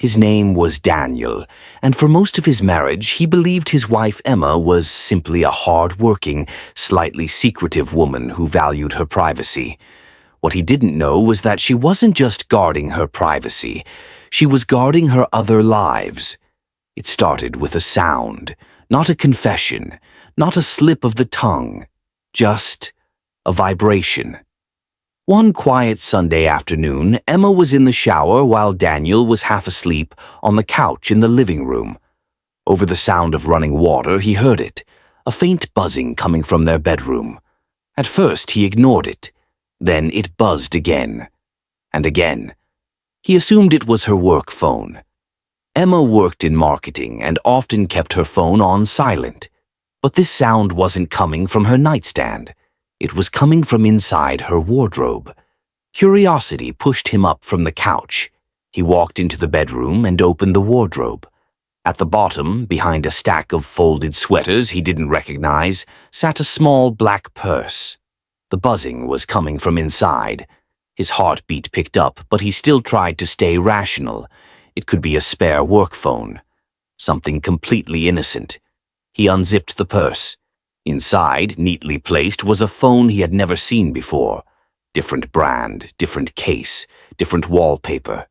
His name was Daniel, and for most of his marriage he believed his wife Emma was simply a hard-working, slightly secretive woman who valued her privacy. What he didn't know was that she wasn't just guarding her privacy, she was guarding her other lives. It started with a sound, not a confession, not a slip of the tongue, just a vibration. One quiet Sunday afternoon, Emma was in the shower while Daniel was half asleep on the couch in the living room. Over the sound of running water, he heard it, a faint buzzing coming from their bedroom. At first, he ignored it. Then it buzzed again, and again. He assumed it was her work phone. Emma worked in marketing and often kept her phone on silent. But this sound wasn't coming from her nightstand. It was coming from inside her wardrobe. Curiosity pushed him up from the couch. He walked into the bedroom and opened the wardrobe. At the bottom, behind a stack of folded sweaters he didn't recognize, sat a small black purse. The buzzing was coming from inside. His heartbeat picked up, but he still tried to stay rational. It could be a spare work phone. Something completely innocent. He unzipped the purse. Inside, neatly placed, was a phone he had never seen before. Different brand, different case, different wallpaper.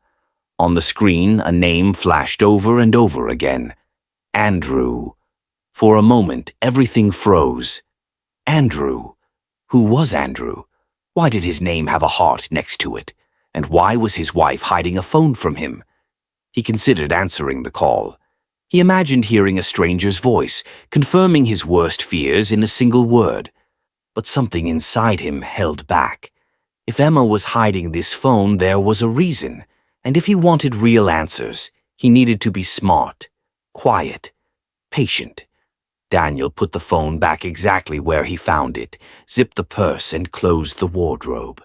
On the screen, a name flashed over and over again. Andrew. For a moment, everything froze. Andrew. Who was Andrew? Why did his name have a heart next to it? And why was his wife hiding a phone from him? He considered answering the call. He imagined hearing a stranger's voice, confirming his worst fears in a single word. But something inside him held back. If Emma was hiding this phone, there was a reason. And if he wanted real answers, he needed to be smart, quiet, patient. Daniel put the phone back exactly where he found it, zipped the purse and closed the wardrobe.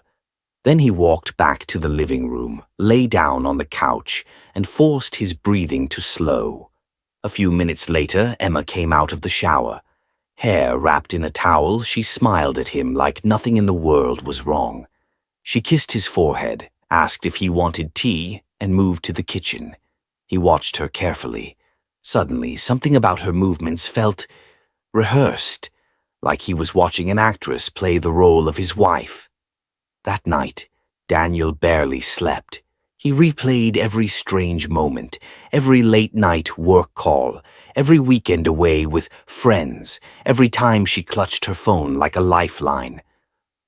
Then he walked back to the living room, lay down on the couch, and forced his breathing to slow. A few minutes later, Emma came out of the shower. Hair wrapped in a towel, she smiled at him like nothing in the world was wrong. She kissed his forehead, asked if he wanted tea, and moved to the kitchen. He watched her carefully. Suddenly, something about her movements felt rehearsed, like he was watching an actress play the role of his wife. That night, Daniel barely slept. He replayed every strange moment, every late-night work call, every weekend away with friends, every time she clutched her phone like a lifeline.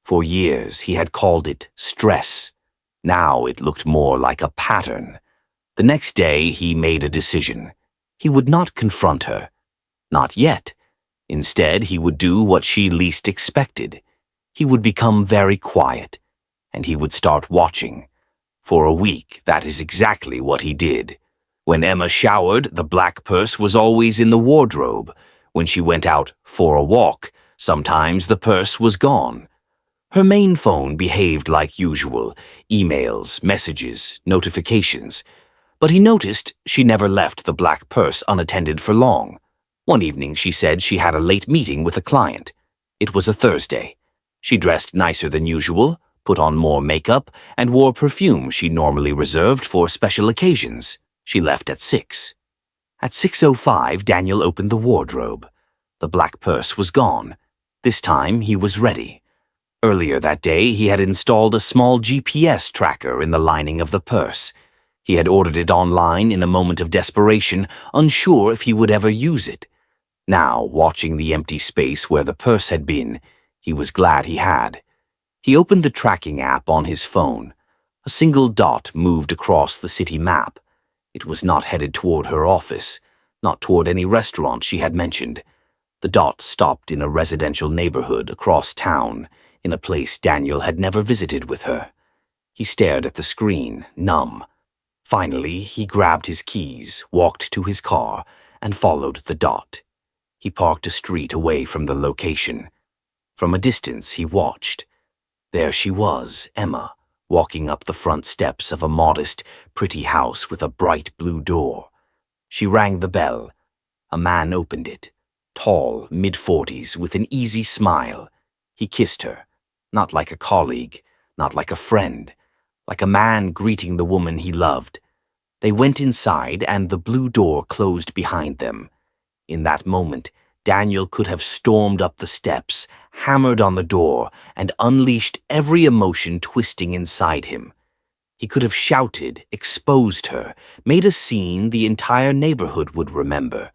For years, he had called it stress. Now it looked more like a pattern. The next day, he made a decision. He would not confront her. Not yet. Instead, he would do what she least expected. He would become very quiet, and he would start watching. For a week, that is exactly what he did. When Emma showered, the black purse was always in the wardrobe. When she went out for a walk, sometimes the purse was gone. Her main phone behaved like usual, emails, messages, notifications. But he noticed she never left the black purse unattended for long. One evening she said she had a late meeting with a client. It was a Thursday. She dressed nicer than usual, put on more makeup, and wore perfume she normally reserved for special occasions. She left at 6. At 6:05, Daniel opened the wardrobe. The black purse was gone. This time, he was ready. Earlier that day, he had installed a small GPS tracker in the lining of the purse. He had ordered it online in a moment of desperation, unsure if he would ever use it. Now, watching the empty space where the purse had been, he was glad he had. He opened the tracking app on his phone. A single dot moved across the city map. It was not headed toward her office, not toward any restaurant she had mentioned. The dot stopped in a residential neighborhood across town, in a place Daniel had never visited with her. He stared at the screen, numb. Finally, he grabbed his keys, walked to his car, and followed the dot. He parked a street away from the location. From a distance, he watched. There she was, Emma, walking up the front steps of a modest, pretty house with a bright blue door. She rang the bell. A man opened it. Tall, mid-40s, with an easy smile. He kissed her, not like a colleague, not like a friend, like a man greeting the woman he loved. They went inside and the blue door closed behind them. In that moment, Daniel could have stormed up the steps, hammered on the door, and unleashed every emotion twisting inside him. He could have shouted, exposed her, made a scene the entire neighborhood would remember.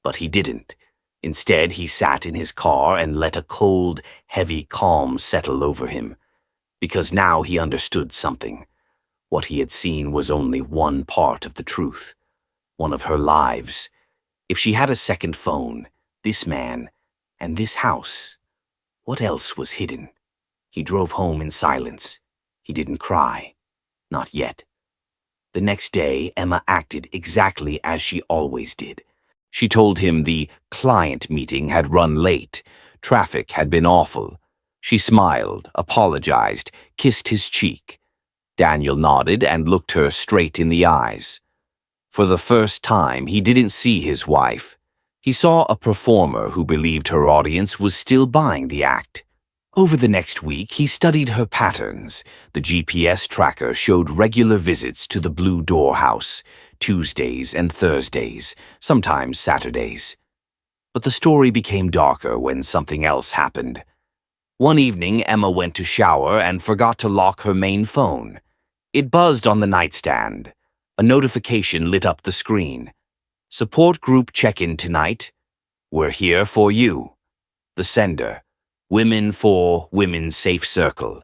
But he didn't. Instead, he sat in his car and let a cold, heavy calm settle over him. Because now he understood something. What he had seen was only one part of the truth. One of her lives. If she had a second phone, this man, and this house, what else was hidden? He drove home in silence. He didn't cry. Not yet. The next day, Emma acted exactly as she always did. She told him the client meeting had run late. Traffic had been awful. She smiled, apologized, kissed his cheek. Daniel nodded and looked her straight in the eyes. For the first time, he didn't see his wife. He saw a performer who believed her audience was still buying the act. Over the next week, he studied her patterns. The GPS tracker showed regular visits to the Blue Door House, Tuesdays and Thursdays, sometimes Saturdays. But the story became darker when something else happened. One evening, Emma went to shower and forgot to lock her main phone. It buzzed on the nightstand. A notification lit up the screen. Support group check-in tonight. We're here for you. The sender. Women for Women's Safe Circle.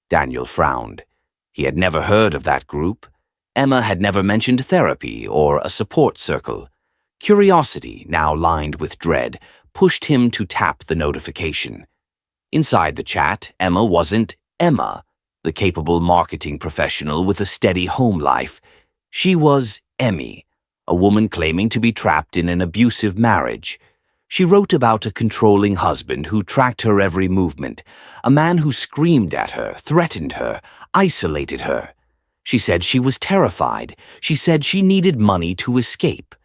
Daniel frowned. He had never heard of that group. Emma had never mentioned therapy or a support circle. Curiosity, now lined with dread, pushed him to tap the notification. Inside the chat, Emma wasn't Emma, the capable marketing professional with a steady home life. She was Emmy, a woman claiming to be trapped in an abusive marriage. She wrote about a controlling husband who tracked her every movement, a man who screamed at her, threatened her, isolated her. She said she was terrified. She said she needed money to escape.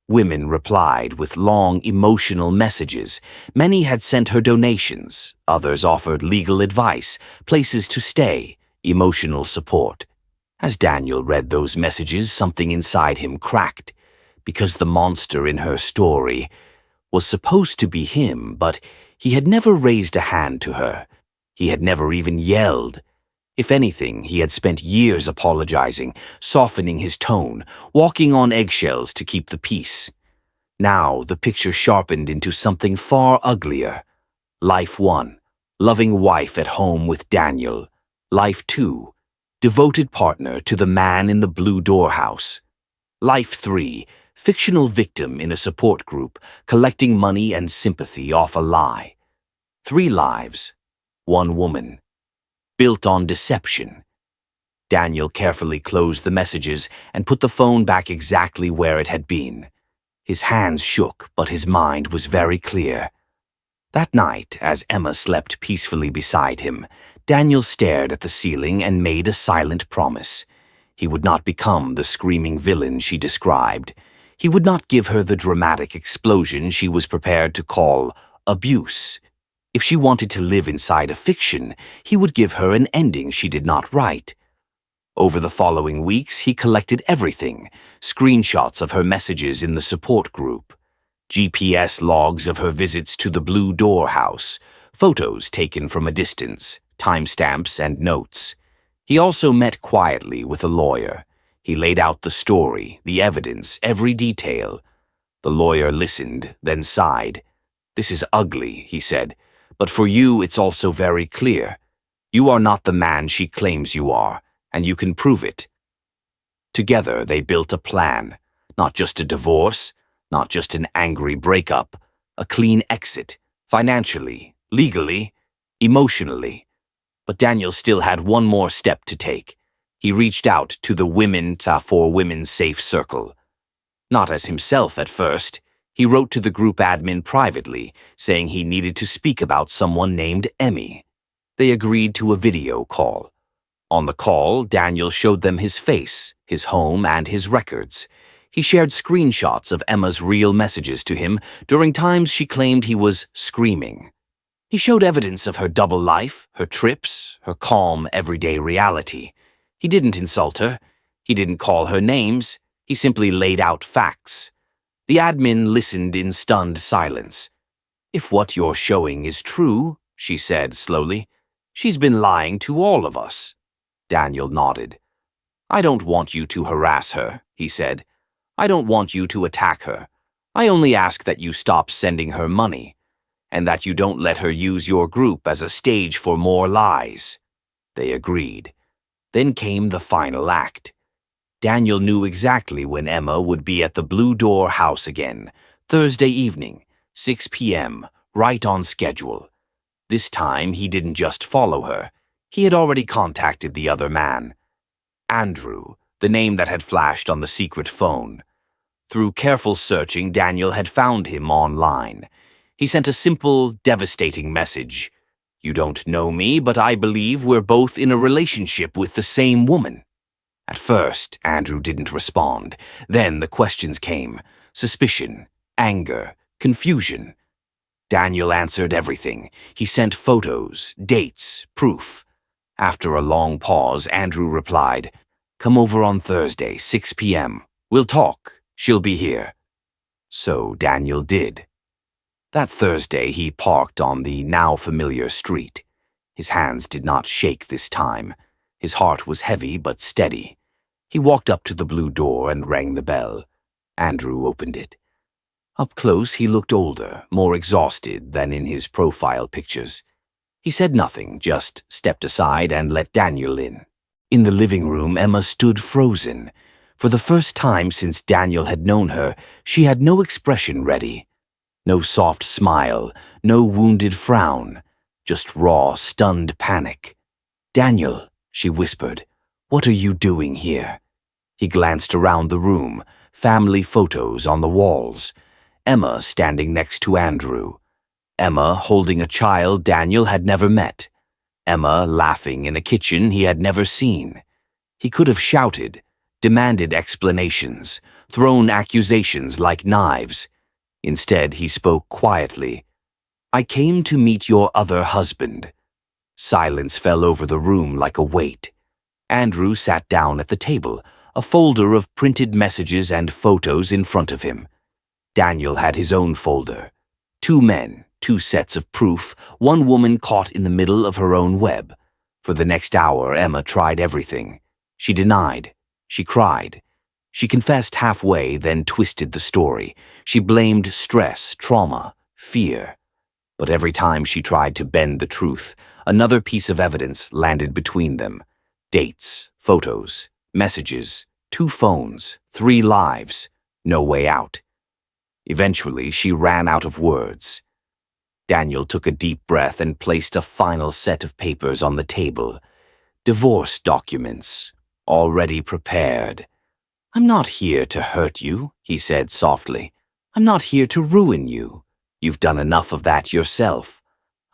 Women replied with long, emotional messages. Many had sent her donations. Others offered legal advice, places to stay, emotional support. As Daniel read those messages, something inside him cracked, because the monster in her story was supposed to be him, but he had never raised a hand to her. He had never even yelled. If anything, he had spent years apologizing, softening his tone, walking on eggshells to keep the peace. Now the picture sharpened into something far uglier. Life 1, loving wife at home with Daniel. Life 2, devoted partner to the man in the Blue Door House. Life 3, fictional victim in a support group, collecting money and sympathy off a lie. 3 lives, 1 woman. Built on deception. Daniel carefully closed the messages and put the phone back exactly where it had been. His hands shook, but his mind was very clear. That night, as Emma slept peacefully beside him, Daniel stared at the ceiling and made a silent promise. He would not become the screaming villain she described. He would not give her the dramatic explosion she was prepared to call abuse. If she wanted to live inside a fiction, he would give her an ending she did not write. Over the following weeks, he collected everything, screenshots of her messages in the support group, GPS logs of her visits to the Blue Door House, photos taken from a distance, timestamps and notes. He also met quietly with a lawyer. He laid out the story, the evidence, every detail. The lawyer listened, then sighed. "This is ugly," he said. "But for you, it's also very clear. You are not the man she claims you are, and you can prove it." Together, they built a plan. Not just a divorce, not just an angry breakup, a clean exit, financially, legally, emotionally. But Daniel still had one more step to take. He reached out to the Women for Women's Safe Circle. Not as himself at first. He wrote to the group admin privately, saying he needed to speak about someone named Emmy. They agreed to a video call. On the call, Daniel showed them his face, his home, and his records. He shared screenshots of Emma's real messages to him during times she claimed he was screaming. He showed evidence of her double life, her trips, her calm, everyday reality. He didn't insult her. He didn't call her names, he simply laid out facts. The admin listened in stunned silence. "If what you're showing is true," she said slowly, "she's been lying to all of us." Daniel nodded. "I don't want you to harass her," he said. "I don't want you to attack her. I only ask that you stop sending her money, and that you don't let her use your group as a stage for more lies." They agreed. Then came the final act. Daniel knew exactly when Emma would be at the Blue Door house again, Thursday evening, 6 p.m., right on schedule. This time he didn't just follow her. He had already contacted the other man. Andrew, the name that had flashed on the secret phone. Through careful searching, Daniel had found him online. He sent a simple, devastating message. "You don't know me, but I believe we're both in a relationship with the same woman." At first, Andrew didn't respond. Then the questions came. Suspicion, anger, confusion. Daniel answered everything. He sent photos, dates, proof. After a long pause, Andrew replied, "Come over on Thursday, 6 p.m. We'll talk. She'll be here." So Daniel did. That Thursday, he parked on the now familiar street. His hands did not shake this time. His heart was heavy but steady. He walked up to the Blue Door and rang the bell. Andrew opened it. Up close, he looked older, more exhausted than in his profile pictures. He said nothing, just stepped aside and let Daniel in. In the living room, Emma stood frozen. For the first time since Daniel had known her, she had no expression ready. No soft smile, no wounded frown, just raw, stunned panic. "Daniel," she whispered, "what are you doing here?" He glanced around the room, family photos on the walls. Emma standing next to Andrew. Emma holding a child Daniel had never met. Emma laughing in a kitchen he had never seen. He could have shouted, demanded explanations, thrown accusations like knives. Instead, he spoke quietly. "I came to meet your other husband." Silence fell over the room like a weight. Andrew sat down at the table, a folder of printed messages and photos in front of him. Daniel had his own folder. 2 men, 2 sets of proof, 1 woman caught in the middle of her own web. For the next hour, Emma tried everything. She denied. She cried. She confessed halfway, then twisted the story. She blamed stress, trauma, fear. But every time she tried to bend the truth, another piece of evidence landed between them. Dates, photos, messages, 2 phones, 3 lives, no way out. Eventually, she ran out of words. Daniel took a deep breath and placed a final set of papers on the table. Divorce documents, already prepared. "I'm not here to hurt you," he said softly. "I'm not here to ruin you. You've done enough of that yourself.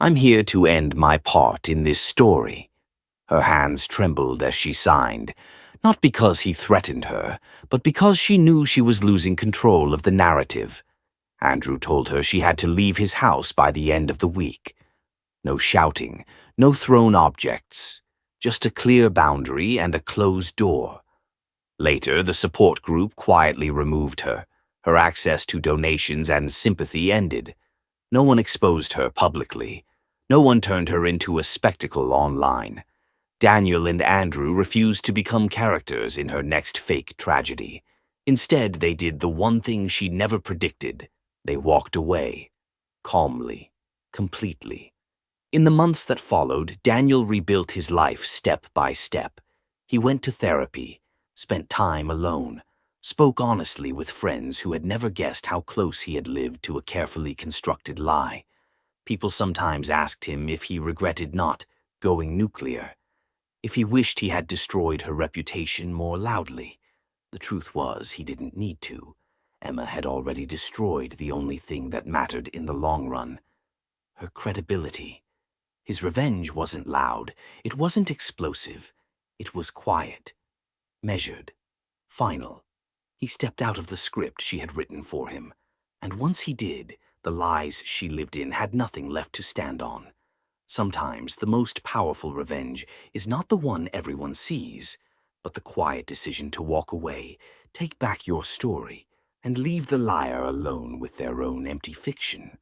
I'm here to end my part in this story." Her hands trembled as she signed, not because he threatened her, but because she knew she was losing control of the narrative. Andrew told her she had to leave his house by the end of the week. No shouting, no thrown objects, just a clear boundary and a closed door. Later, the support group quietly removed her. Her access to donations and sympathy ended. No one exposed her publicly. No one turned her into a spectacle online. Daniel and Andrew refused to become characters in her next fake tragedy. Instead, they did the one thing she never predicted. They walked away. Calmly. Completely. In the months that followed, Daniel rebuilt his life step by step. He went to therapy, spent time alone, spoke honestly with friends who had never guessed how close he had lived to a carefully constructed lie. People sometimes asked him if he regretted not going nuclear, if he wished he had destroyed her reputation more loudly. The truth was, he didn't need to. Emma had already destroyed the only thing that mattered in the long run. Her credibility. His revenge wasn't loud. It wasn't explosive. It was quiet. Measured. Final. He stepped out of the script she had written for him. And once he did, the lies she lived in had nothing left to stand on. Sometimes the most powerful revenge is not the one everyone sees, but the quiet decision to walk away, take back your story, and leave the liar alone with their own empty fiction.